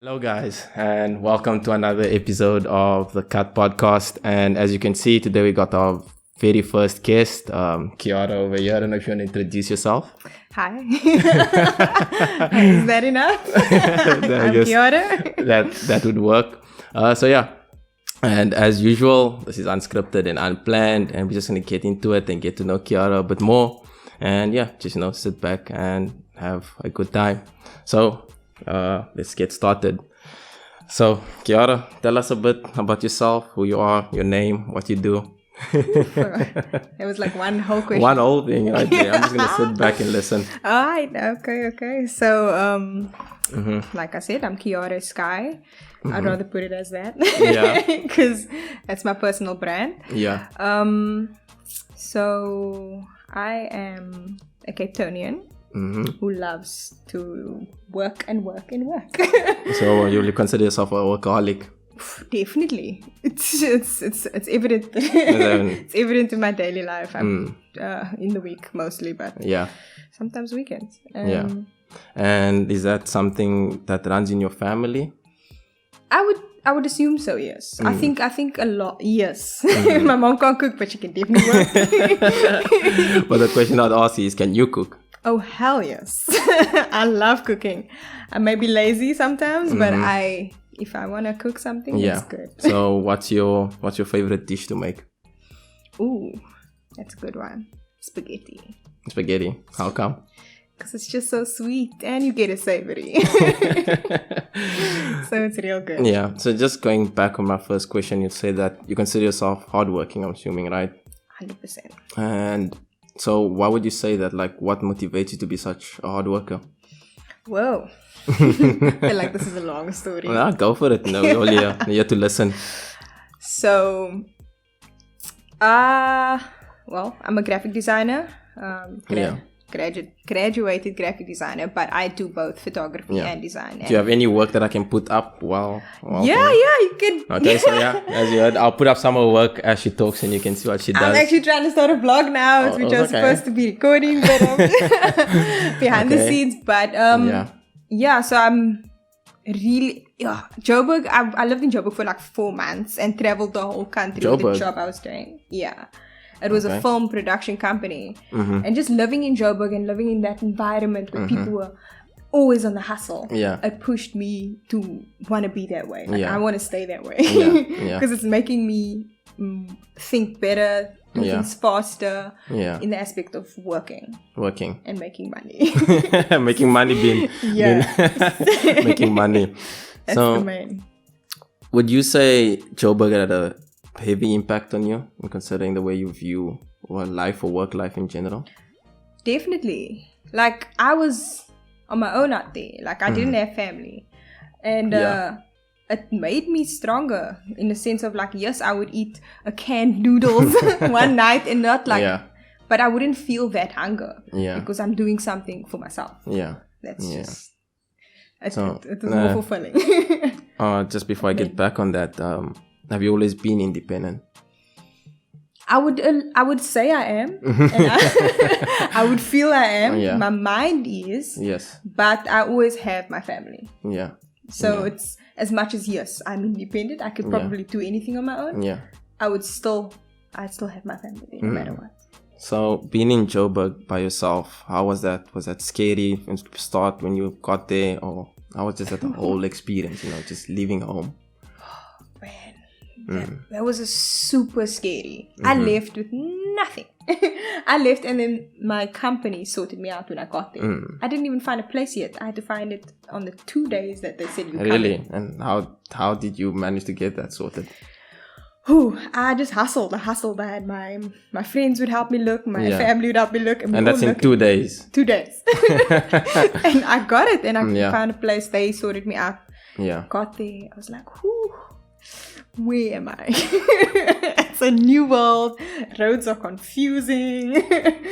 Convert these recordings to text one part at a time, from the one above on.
Hello, guys, and welcome to another episode of the Cut Podcast. And as you can see, today we got our very first guest, Kiara over here. I don't know if you want to introduce yourself. Hi. Is that enough? I'm Kiara. That would work. And as usual, this is unscripted and unplanned, and we're just going to get into it and get to know Kiara a bit more. And just sit back and have a good time. So let's get started. So, Kiara, tell us a bit about yourself, who you are, your name, what you do. It was like one whole question. One whole thing right there. I'm just going to sit back and listen. All right. Okay. So, like I said, I'm Kiara Sky. I'd rather put it as that. Yeah. Because that's my personal brand. Yeah. So, I am a Cape Townian. Who loves to work and work and work. So you consider yourself a workaholic? Definitely. It's evident. It's evident in my daily life. I'm in the week mostly, but sometimes weekends. And is that something that runs in your family? I would assume so, yes. I think a lot, yes. My mom can't cook, but she can definitely work. But the question I'd ask is, can you cook? Oh, hell yes. I love cooking. I may be lazy sometimes, but if I want to cook something, it's good. So what's your favorite dish to make? Ooh, that's a good one. Spaghetti. How come? Because it's just so sweet and you get it savory. So it's real good. Yeah. So just going back on my first question, you say that you consider yourself hardworking, I'm assuming, right? 100%. And so why would you say that? Like, what motivates you to be such a hard worker? Whoa. I feel like this is a long story. No, go for it. No, we're all here to listen. So, I'm a graphic designer. Graduated graphic designer, but I do both photography and design. Do you have any work that I can put up while you can. Okay, so as you heard, I'll put up some of her work as she talks and you can see what she does. I'm actually trying to start a vlog now, which I was supposed to be recording, but behind the scenes. But so I'm really Joburg. I lived in Joburg for like 4 months and traveled the whole country with the job I was doing. Yeah. It was a film production company. And just living in Joburg and living in that environment where people were always on the hustle, it pushed me to want to be that way. I want to stay that way. Because it's making me think better, do things faster in the aspect of working and making money. Making money making money. That's the main. Would you say Joburg had a heavy impact on you, considering the way you view life or work life in general? Definitely. Like, I was on my own out there. Like, I didn't have family. And it made me stronger in the sense of like, yes, I would eat a canned noodles one night and not like, but I wouldn't feel that hunger because I'm doing something for myself. That's just, it was more fulfilling. Just before I get back on that, have you always been independent? I would say I am. And I would feel I am. My mind is. Yes. But I always have my family. Yeah. So it's as much as, yes, I'm independent. I could probably do anything on my own. Yeah. I'd still have my family no matter what. So being in Joburg by yourself, how was that? Was that scary from the start when you got there? Or how was just that whole experience, just leaving home? That was a super scary. I left with nothing. I left and then my company sorted me out when I got there. I didn't even find a place yet. I had to find it on the 2 days that they said you come. Really? And how did you manage to get that sorted? I just hustled. I had my friends would help me look. My family would help me look. And that's in 2 days? 2 days. And I got it. And I found a place. They sorted me out. Yeah. Got there. I was like, where am I? It's a new world. Roads are confusing.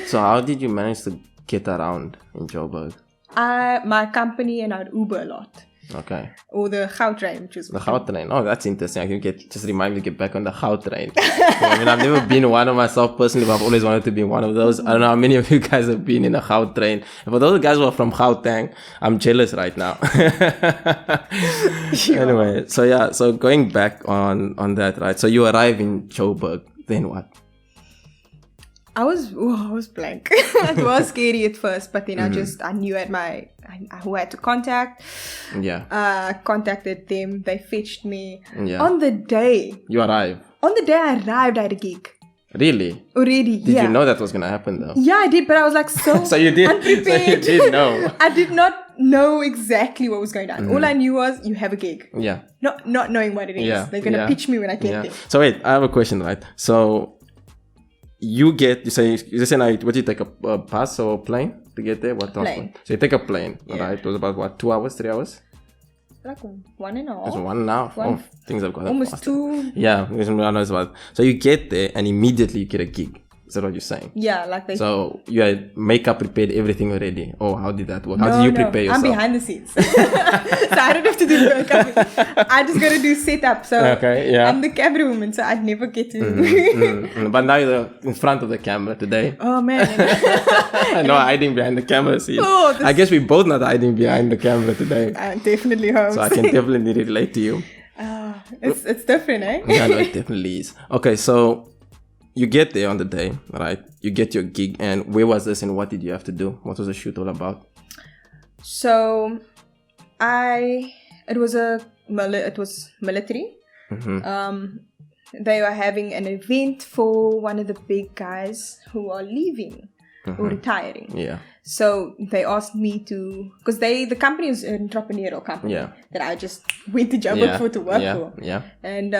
So how did you manage to get around in Joburg? My company and I'd Uber a lot. Okay. Or the Gautrain, which was... The Gautrain. Oh, that's interesting. I can just remind me to get back on the Gautrain. I mean, I've never been one of myself personally, but I've always wanted to be one of those. I don't know how many of you guys have been in a Gautrain. For those guys who are from Gauteng, I'm jealous right now. Anyway, so going back on that, right? So you arrive in Joburg, then what? I was blank. It was scary at first, but then I knew who I had to contact. Yeah. Contacted them. They fetched me. Yeah. On the day. You arrived. On the day I arrived, I had a gig. Really? Already, Did you know that was going to happen though? Yeah, I did, but I was like so you did. unprepared. So you did know. I did not know exactly what was going on. All I knew was you have a gig. Yeah. Not knowing what it is. Yeah. They're going to pitch me when I get there. So wait, I have a question, right? So you say now, what do you take, a bus or a plane to get there? What plane? So you take a plane, right? It was about what, 2 hours, 3 hours? Like 1.5. It's 1.5. Oh, things have got almost faster. 2. Yeah, so you get there and immediately you get a gig. Is that what you're saying? Yeah, like they... So you had makeup prepared, everything already. Oh, how did that work? How did you prepare yourself? I'm behind the scenes. So I don't have to do makeup. I just got to do setup. So I'm the camera woman, so I'd never get to... But now you're in front of the camera today. Oh, man. No hiding behind the camera. See, oh, I guess we both not hiding behind the camera today. I definitely hope. So I can definitely relate to you. It's different, eh? Yeah, no, it definitely is. Okay, so... You get there on the day, right? You get your gig, and where was this and what did you have to do? What was the shoot all about? So, it was military. They were having an event for one of the big guys who are leaving or retiring. Yeah. So they asked me to, because the company is an entrepreneurial company that I just went to Joburg for to work for. Yeah. And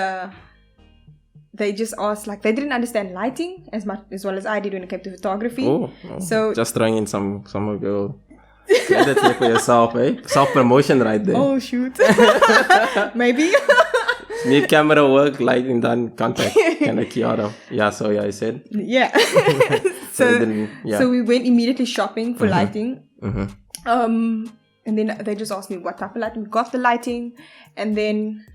they just asked, like, they didn't understand lighting as well as I did when it came to photography. Oh. So just throwing in some of your credits here for yourself, eh? Self-promotion right there. Oh, shoot. Maybe. Need camera work, lighting done, contact, kind of Kiara. Yeah, so I said. Yeah. So we went immediately shopping for lighting. And then they just asked me what type of lighting. We got the lighting, and then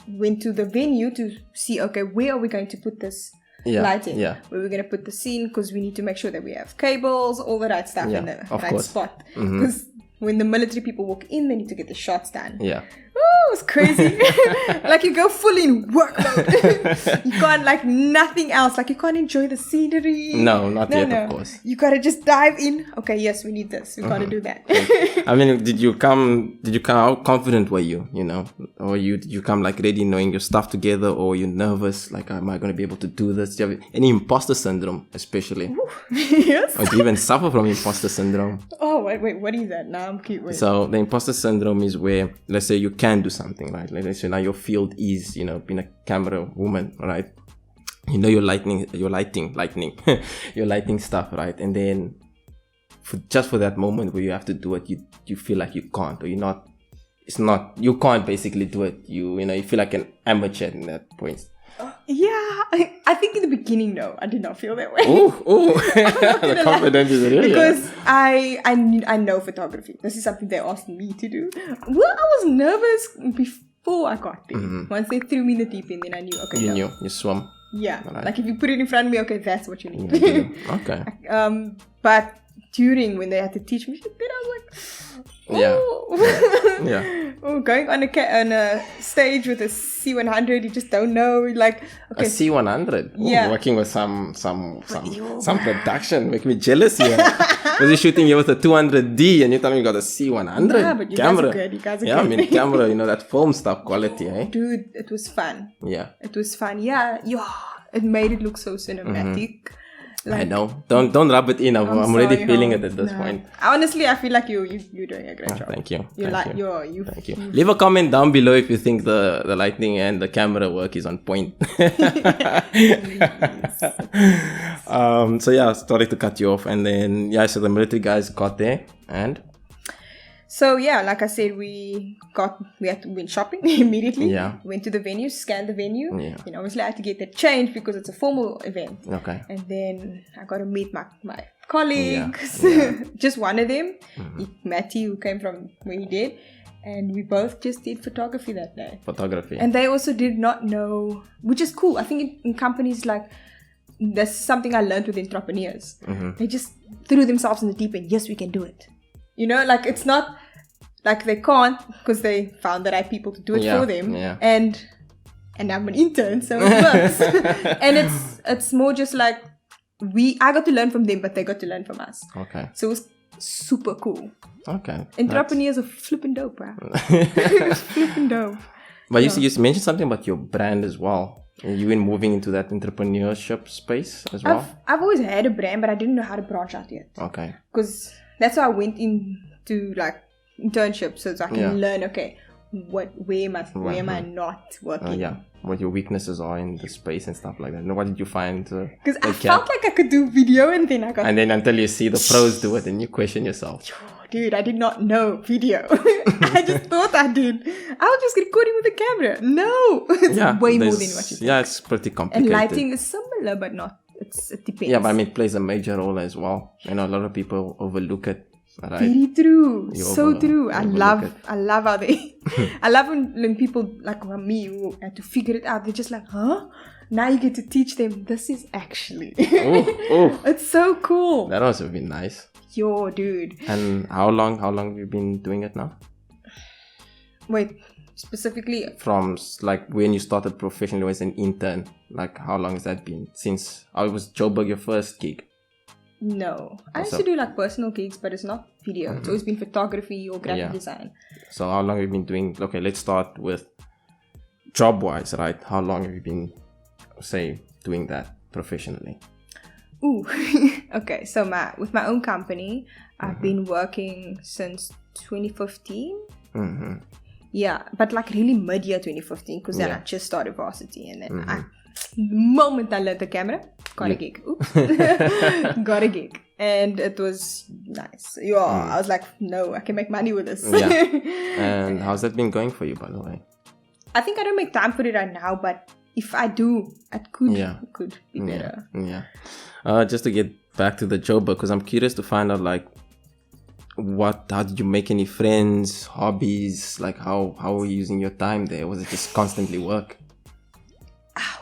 went to the venue to see, okay, where are we going to put this lighting? Yeah. Where we're going to put the scene, because we need to make sure that we have cables, all the right stuff in the right spot. Because when the military people walk in, they need to get the shots done. Yeah. Oh, it's crazy. Like, you go full in work mode. You can't, like, nothing else. Like, you can't enjoy the scenery. No, not yet, of course. You gotta just dive in. Okay, yes, we need this. We gotta do that. I mean, did you come, how confident were you, or did you come, like, ready, knowing your stuff together, or you're nervous, like, am I going to be able to do this? Do you have any imposter syndrome, especially? Ooh, yes. Or do you even suffer from imposter syndrome? Oh, wait, what is that? Now I'm cute. Wait. So the imposter syndrome is where, let's say you can do something, right? Let's say now your field is, being a camera woman, right? Your lighting stuff, right? And then for that moment where you have to do it, you feel like you can't, or you can't basically do it. You feel like an amateur in that point. Yeah, I think in the beginning, no, I did not feel that way. Oh, the confidence is real. Because I know photography. This is something they asked me to do. Well, I was nervous before I got there. Once they threw me in the deep end, then I knew, okay, you swam. Yeah, right. Like if you put it in front of me, okay, that's what you need. Okay. But during when they had to teach me, then I was like, oh, going on a stage with a C100, you just don't know. Like, okay, a C100. Ooh, working with some production, make me jealous here. Because you're shooting here with a 200D, and you tell me you got a C100 yeah, but you camera. You guys are good. I mean camera, that film stuff quality, eh? Dude, it was fun. Yeah, it was fun. Yeah, it made it look so cinematic. Like, I know. Don't rub it in. I'm already feeling it at this point. Honestly, I feel like you're doing a great job. Thank you. Thank you. Leave a comment down below if you think the lighting and the camera work is on point. So sorry to cut you off. And then so the military guys got there and. So like I said, we went shopping immediately. Yeah. Went to the venue, scanned the venue. Yeah. And obviously I had to get that changed because it's a formal event. Okay. And then I got to meet my colleagues. Just one of them, Matty, who came from where he did. and we both just did photography that day. Photography. And they also did not know, which is cool. I think in companies like, that's something I learned with entrepreneurs. They just threw themselves in the deep end. Yes, we can do it. You know, like it's not like they can't because they found the right people to do it for them. Yeah. And I'm an intern, so it works. And it's more just like I got to learn from them, but they got to learn from us. Okay. So it was super cool. Okay. Entrepreneurs are flipping dope, bro. Flipping dope. But you mentioned something about your brand as well. You been moving into that entrepreneurship space as well? I've always had a brand, but I didn't know how to branch out yet. Okay. Because that's why I went into like internships, so I can learn, okay, where am I not working? What your weaknesses are in the space and stuff like that. And what did you find? Because I felt like I could do video and then I got... And then until you see the pros do it and you question yourself. Dude, I did not know video. I just thought I did. I was just recording with a camera. No! It's way more than what you think. Yeah, it's pretty complicated. And lighting is similar, but not. It depends. Yeah, but I mean, it plays a major role as well. You know, a lot of people overlook it. Right? Very true. So true. I love how they... I love when people like me who had to figure it out. They're just like, huh? Now you get to teach them. This is actually... It's so cool. That also been nice. Yo, dude. And how long have you been doing it now? Wait, specifically... From like when you started professionally as an intern, like how long has that been? Since was Joburg your first gig? No. I used to do like personal gigs, but it's not video. It's always been photography or graphic design. So how long have you been doing... Okay, let's start with job-wise, right? How long have you been, say, doing that professionally? Ooh. Okay, so with my own company, I've been working since 2015. Yeah, but like really mid-year 2015, because then I just started varsity, and then the moment I learned the camera, got a gig. Oops. Got a gig. And it was nice. I was like, no, I can make money with this. And how's that been going for you, by the way? I think I don't make time for it right now, but if I do, it could be better. Just to get back to the Joburg, because I'm curious to find out like how did you make any friends, hobbies, like how were you using your time there? Was it just constantly work?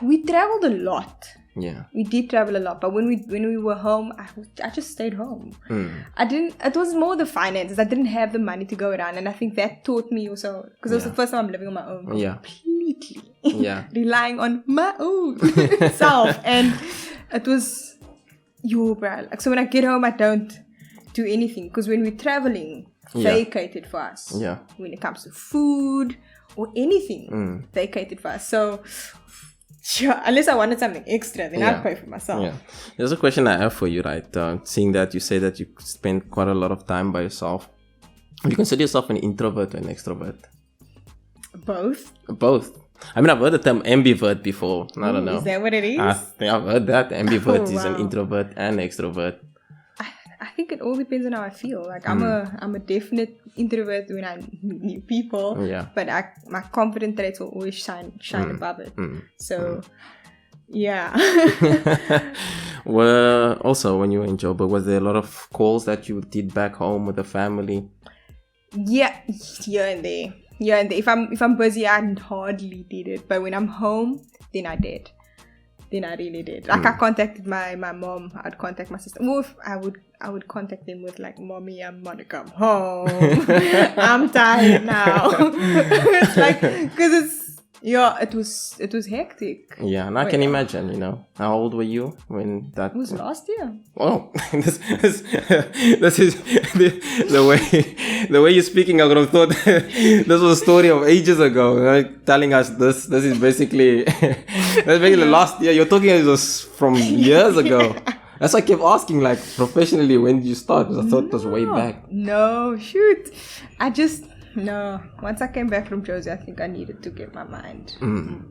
We traveled a lot. Yeah, we did travel a lot, but when we were home, I just stayed home. It was more the finances. I didn't have the money to go around, and I think that taught me also, because it was the first time I'm living on my own completely. Relying on my own self, and it was bro. Like, so when I get home, I don't do anything, because when we're traveling, they catered for us. Yeah, when it comes to food or anything, they catered for us. So unless I wanted something extra, then I'd pay for myself. Yeah. There's a question I have for you, right? Seeing that you say that you spend quite a lot of time by yourself, do you consider yourself an introvert or an extrovert? Both. I mean, I've heard the term ambivert before. I don't know. Is that what it is? I've heard that. Ambivert is an introvert and extrovert. I think it all depends on how I feel. Like I'm a definite introvert when I meet new people. Yeah. But my confident traits will always shine above it. So yeah. Well, also when you were in Joburg, was there a lot of calls that you did back home with the family? Yeah, here and there. If I'm busy, I hardly did it. But when I'm home, then I did. Then I really did. Like I contacted my mom. I'd contact my sister. Well, I would contact them with like, "Mommy, I'm gonna come home. I'm tired now." It's like, because it was hectic. Yeah, and I can imagine. You know, how old were you when that? It was last year. Oh, this is the way you're speaking. I would have thought this was a story of ages ago. Like, telling us this is basically last year. You're talking it was from years ago. That's why I kept asking, like, professionally, when did you start? Because I thought it was way back. No, shoot. No. Once I came back from Josie, I think I needed to get my mind.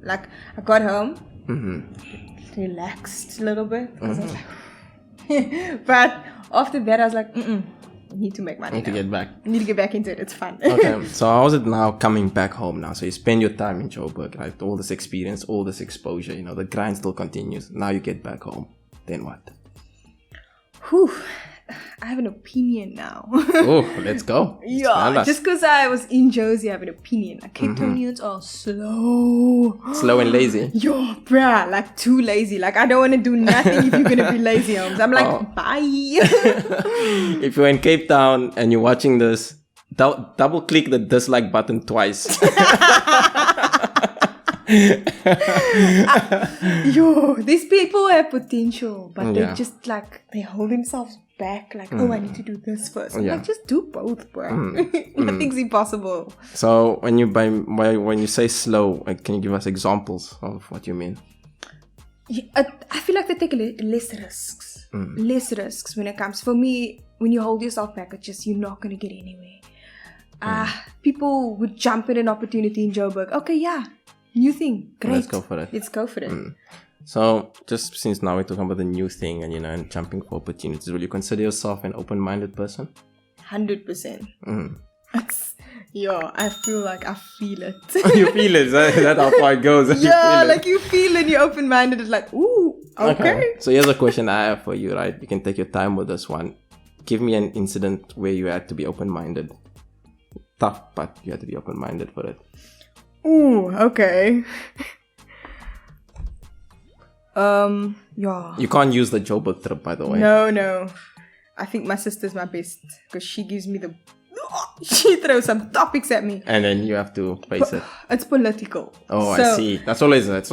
Like, I got home, relaxed a little bit. I was like, but after that, I was like, I need to make money. I need to get back into it. It's fun. Okay, so how's it now coming back home now? So you spend your time in Joburg, right? All this experience, all this exposure, the grind still continues. Now you get back home. Then what? I have an opinion now. Oh, let's go. Yeah, just because I was in Jersey, I have an opinion. Like, Cape Townians are slow. Slow and lazy. Yo, bruh, like too lazy. Like, I don't want to do nothing if you're going to be lazy, Holmes. I'm like, bye. If you're in Cape Town and you're watching this, double click the dislike button twice. Yo, these people have potential, but they just like, they hold themselves back. Like, I need to do this first. I'm like, just do both, bro. Nothing's impossible. So when you say slow, can you give us examples of what you mean? Yeah, I feel like they take less risks. Less risks when it comes. For me, when you hold yourself back, it's just, you're not going to get anywhere. People would jump at an opportunity in Joburg. Okay, yeah. New thing. Great. Let's go for it. So, just since now we're talking about the new thing and, and jumping for opportunities, will you consider yourself an open-minded person? 100%. I feel it. You feel it? Is that how far it goes? Yeah, like you feel it, you're open-minded. It's like, ooh, okay. So, here's a question I have for you, right? You can take your time with this one. Give me an incident where you had to be open-minded. Tough, but you had to be open-minded for it. Ooh, okay. Yeah. You can't use the Joburg trip, by the way. No. I think my sister's my best because she gives me she throws some topics at me. And then you have to face it. It's political. Oh, I see. That's always it.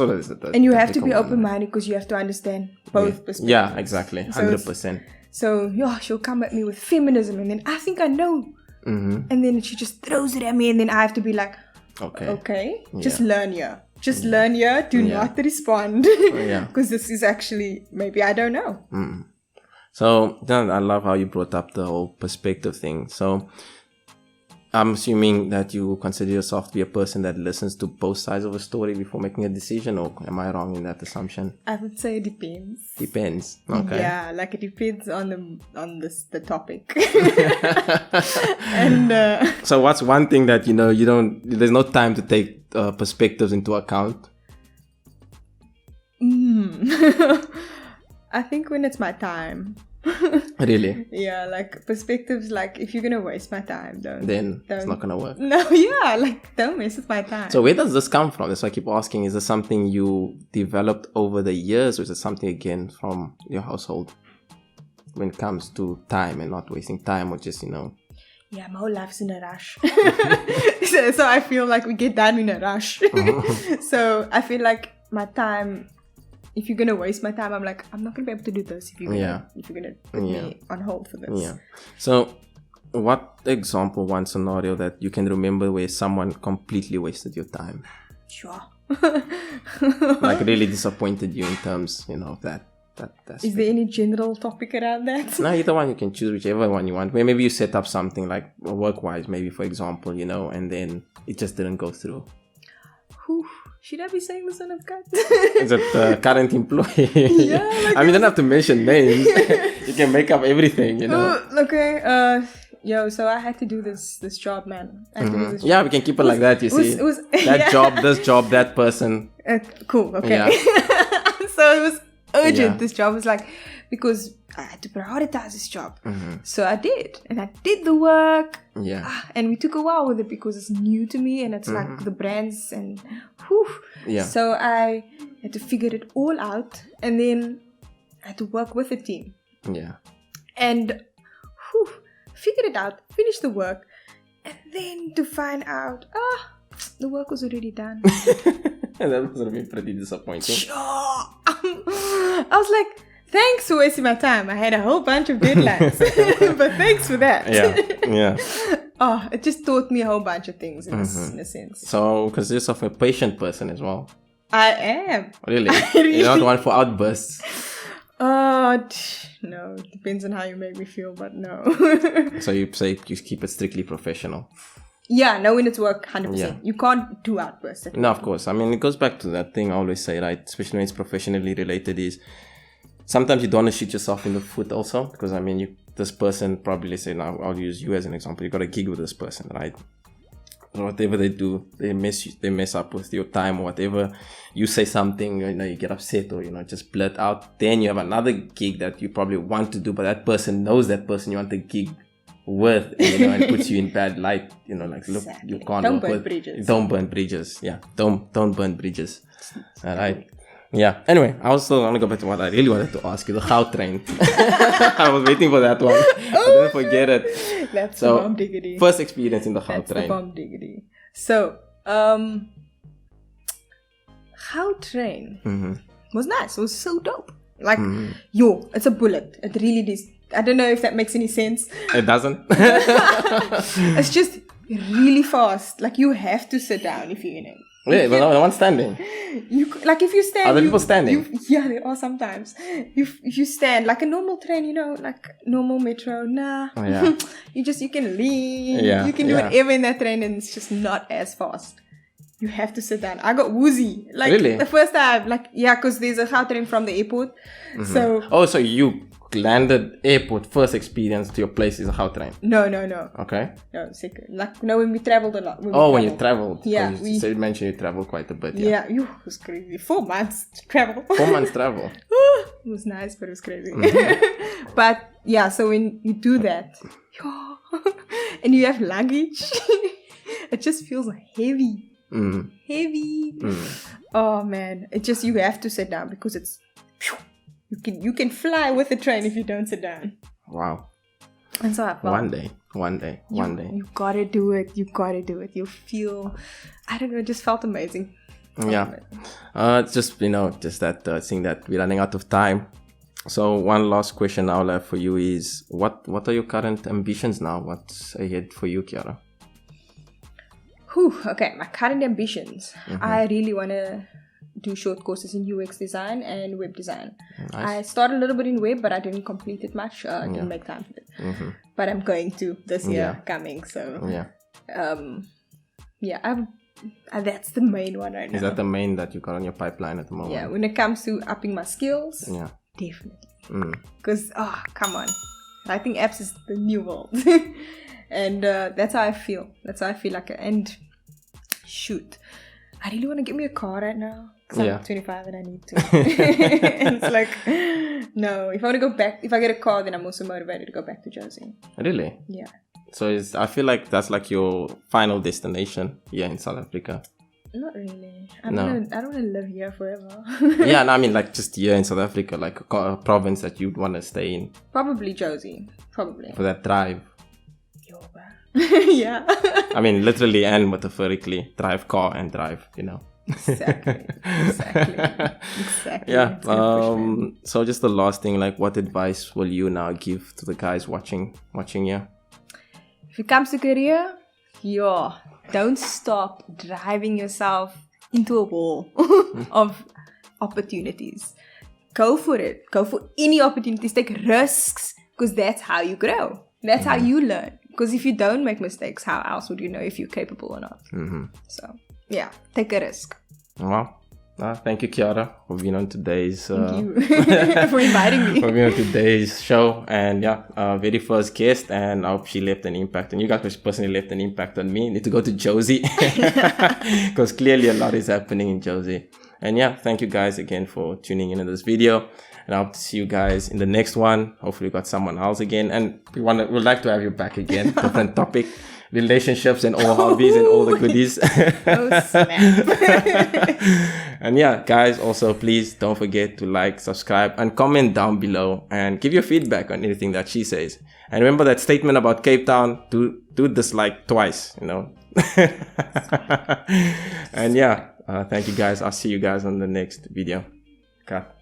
And you have to be open-minded because you have to understand both perspectives. Yeah, exactly. 100%. So, she'll come at me with feminism and then I think I know. And then she just throws it at me and then I have to be like, okay. Just learn here. Do not respond. Because this is actually, maybe I don't know. So, I love how you brought up the whole perspective thing. So, I'm assuming that you consider yourself to be a person that listens to both sides of a story before making a decision, or am I wrong in that assumption? I would say it depends. Depends. Okay. Yeah, like it depends on the topic. And so what's one thing that there's no time to take perspectives into account? I think when it's my time. Really? Yeah, like perspectives, like if you're gonna waste my time, then it's not gonna work. No, yeah, like don't waste with my time. So where does this come from? That's why I keep asking, is this something you developed over the years, or is it something again from your household when it comes to time and not wasting time, or just Yeah, my whole life's in a rush. So I feel like we get done in a rush. So I feel like my time, if you're gonna waste my time, I'm like, I'm not gonna be able to do this if you're gonna put me on hold for this. Yeah. So, what example, one scenario that you can remember where someone completely wasted your time? Sure. Like really disappointed you in terms, of that. Is there any general topic around that? No, either one. You can choose whichever one you want. Where maybe you set up something like work-wise, maybe for example, and then it just didn't go through. Should I be saying this on a cut? Is it the current employee? Yeah. Like you don't have to mention names. You can make up everything, Okay. So I had to do this job, man. I had to do this job. Yeah, we can keep it like that, you see. That job, this job, that person. Cool, okay. Yeah. So it was urgent, this job. Was like, because I had to prioritize this job. So I did. And I did the work. Yeah. And we took a while with it because it's new to me and it's like the brands and Yeah. So I had to figure it all out and then I had to work with a team. Yeah. And figure it out, finish the work, and then to find out, the work was already done. And that was going to be pretty disappointing. I was like, thanks for wasting my time. I had a whole bunch of deadlines. But thanks for that. Yeah. It just taught me a whole bunch of things in a sense. So, consider yourself a patient person as well. I am. Really? You're not one for outbursts? No. It depends on how you make me feel, but no. So you say you keep it strictly professional? Yeah, no, when it's work, 100%. Yeah. You can't do outbursts. No, of course. I mean, it goes back to that thing I always say, right? Especially when it's professionally related, is sometimes you don't want to shoot yourself in the foot also. Because, I mean, this person probably, say, now I'll use you as an example. You got a gig with this person, right? whatever they do, they mess up with your time or whatever. You say something, you get upset or, just blurt out. Then you have another gig that you probably want to do, but that person knows that person you want the gig with, and puts you in bad light. Look, exactly. You can't don't work burn with. Bridges. Don't burn bridges. Yeah, don't burn bridges. All right. Yeah. Anyway, I also want to go back to what I really wanted to ask you, the Goud train. I was waiting for that one. I didn't forget it. That's the bomb diggity. First experience in the Goud train. That's the bomb diggity. So, Goud train was nice. It was so dope. Like, it's a bullet. It really is. I don't know if that makes any sense. It doesn't. It's just really fast. Like, you have to sit down if you're Wait, but no one's standing. If you stand, are there people standing? Yeah, there are sometimes. If you stand like a normal train, like normal metro, nah. Oh, yeah. you can lean. Yeah, you can do whatever in that train, and it's just not as fast. You have to sit down. I got woozy. Like really? The first time, because there's a Goud train from the airport. So so you landed airport, first experience to your place is a Goud train? No. Okay. No, secret. When we traveled a lot. When you traveled. Yeah. You mentioned you traveled quite a bit. Yeah, it was crazy. 4 months travel. 4 months travel. It was nice, but it was crazy. But yeah, so when you do that, and you have luggage, it just feels heavy. Heavy. Oh man, it just, you have to sit down because it's, you can fly with the train if you don't sit down. Wow. And so I felt, one day. You gotta do it. You feel, I don't know, it just felt amazing. Yeah. It's just, just that seeing that we're running out of time. So one last question I'll have for you is, what are your current ambitions now? What's ahead for you, Kiara? Okay, my current ambitions. I really want to do short courses in UX design and web design. Nice. I started a little bit in web, but I didn't complete it much. I didn't make time for it. But I'm going to this year coming. So that's the main one right now. Is that the main that you got on your pipeline at the moment? Yeah, when it comes to upping my skills, definitely. Because, come on. Writing apps is the new world. And that's how I feel. And shoot, I really want to get me a car right now. Because I'm 25 and I need to. And it's like, no. If I get a car, then I'm also motivated to go back to Jersey. Really? Yeah. So I feel like that's like your final destination here in South Africa. Not really. I don't want to live here forever. Yeah, no, I mean like just here in South Africa, like a province that you'd want to stay in. Probably Jersey. Probably. For that drive. Yeah. I mean, literally and metaphorically, drive car and drive, Exactly. Yeah. So just the last thing, like, what advice will you now give to the guys watching here? If it comes to career, don't stop driving yourself into a wall of opportunities. Go for it. Go for any opportunities. Take risks, because that's how you grow. That's how you learn. Because if you don't make mistakes, how else would you know if you're capable or not? So, yeah, take a risk. Well, thank you, Kiara, for being on today's... Thank you for inviting me. For being on today's show. And very first guest. And I hope she left an impact. And you guys personally left an impact on me. Need to go to Josie. Because clearly a lot is happening in Josie. And thank you guys again for tuning in this video. And I hope to see you guys in the next one. Hopefully we got someone else again. And we'd like to have you back again. Different topic. Relationships and all hobbies and all the goodies. Oh, snap. And guys, also please don't forget to like, subscribe, and comment down below and give your feedback on anything that she says. And remember that statement about Cape Town, do dislike twice, And thank you guys. I'll see you guys on the next video. Cut.